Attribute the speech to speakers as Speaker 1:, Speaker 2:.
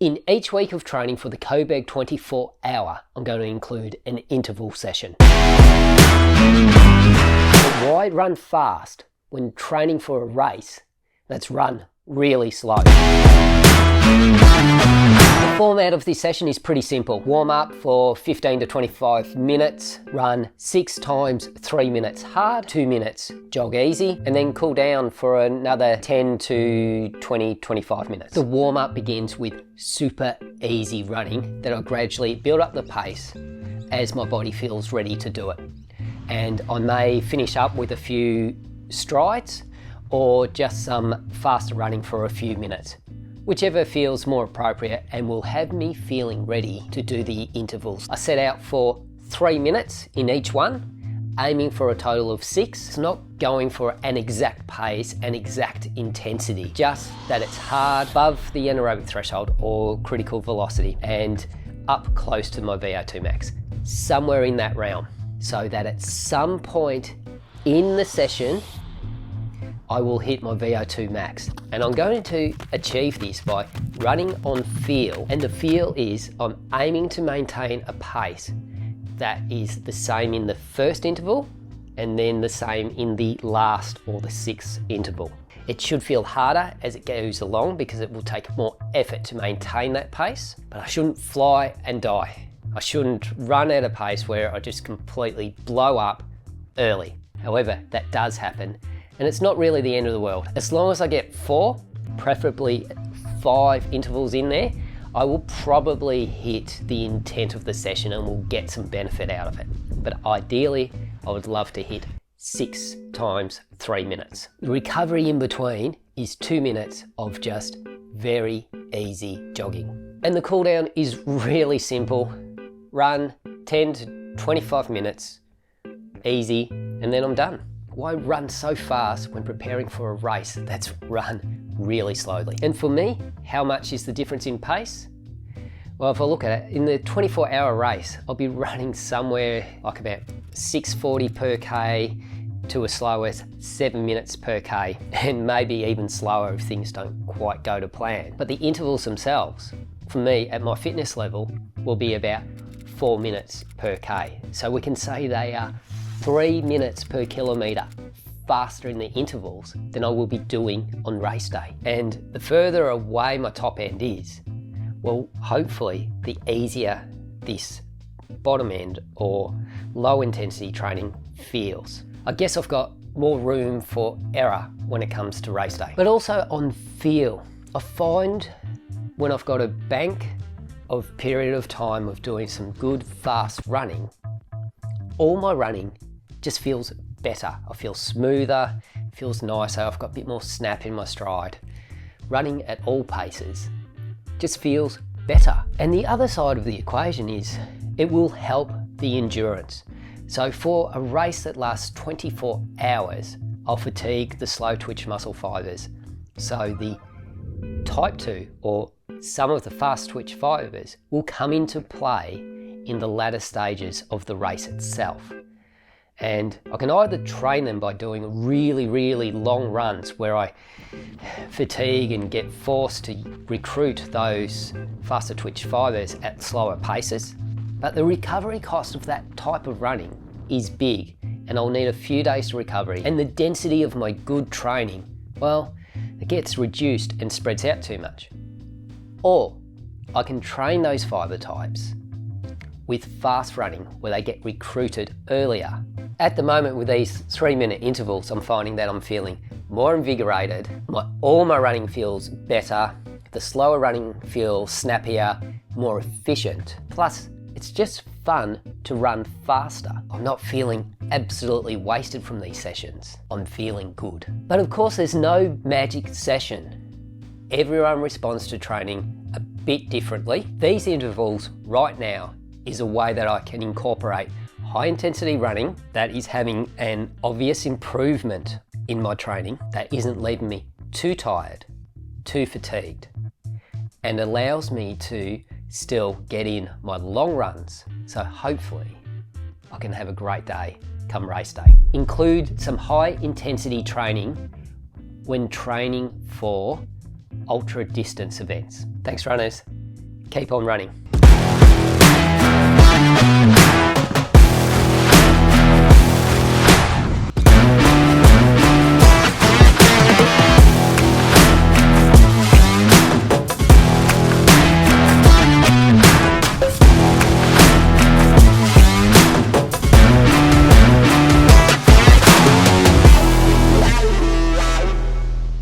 Speaker 1: In each week of training for the Coburg 24 hour, I'm going to include an interval session. Why run fast when training for a race? Let's run really slow. The format of this session is pretty simple. Warm up for 15 to 25 minutes, run 6 times 3 minutes hard, 2 minutes jog easy, and then cool down for another 10 to 25 minutes. The warm up begins with super easy running that I gradually build up the pace as my body feels ready to do it. And I may finish up with a few strides or just some faster running for a few minutes, whichever feels more appropriate and will have me feeling ready to do the intervals. I set out for 3 minutes in each one, aiming for a total of 6. It's not going for an exact pace and exact intensity, just that it's hard, above the anaerobic threshold or critical velocity, and up close to my VO2 max, somewhere in that realm, so that at some point in the session, I will hit my VO2 max. And I'm going to achieve this by running on feel. And the feel is I'm aiming to maintain a pace that is the same in the first interval and then the same in the last or the 6th interval. It should feel harder as it goes along because it will take more effort to maintain that pace, but I shouldn't fly and die. I shouldn't run at a pace where I just completely blow up early. However, that does happen. And it's not really the end of the world. As long as I get 4, preferably 5 intervals in there, I will probably hit the intent of the session and will get some benefit out of it. But ideally, I would love to hit 6 times 3 minutes. The recovery in between is 2 minutes of just very easy jogging. And the cool down is really simple. Run 10 to 25 minutes, easy, and then I'm done. Why run so fast when preparing for a race that's run really slowly? And for me, how much is the difference in pace? Well, if I look at it, in the 24-hour race, I'll be running somewhere like about 6:40 per K to as slow as 7 minutes per K, and maybe even slower if things don't quite go to plan. But the intervals themselves, for me, at my fitness level, will be about 4 minutes per K. So we can say they are 3 minutes per kilometre faster in the intervals than I will be doing on race day. And the further away my top end is, well, hopefully the easier this bottom end or low intensity training feels. I guess I've got more room for error when it comes to race day. But also on feel, I find when I've got a bank of period of time of doing some good fast running, all my running just feels better. I feel smoother, feels nicer, I've got a bit more snap in my stride. Running at all paces just feels better. And the other side of the equation is it will help the endurance. So for a race that lasts 24 hours, I'll fatigue the slow twitch muscle fibers. So the type 2 or some of the fast twitch fibers will come into play in the latter stages of the race itself. And I can either train them by doing really, really long runs where I fatigue and get forced to recruit those faster twitch fibers at slower paces. But the recovery cost of that type of running is big, and I'll need a few days to recovery. And the density of my good training, well, it gets reduced and spreads out too much. Or I can train those fiber types with fast running where they get recruited earlier. At the moment with these 3-minute intervals, I'm finding that I'm feeling more invigorated, all my running feels better, the slower running feels snappier, more efficient. Plus, it's just fun to run faster. I'm not feeling absolutely wasted from these sessions. I'm feeling good. But of course, there's no magic session. Everyone responds to training a bit differently. These intervals right now is a way that I can incorporate high intensity running that is having an obvious improvement in my training, that isn't leaving me too tired, too fatigued, and allows me to still get in my long runs. So hopefully I can have a great day come race day. Include some high intensity training when training for ultra distance events. Thanks runners. Keep on running.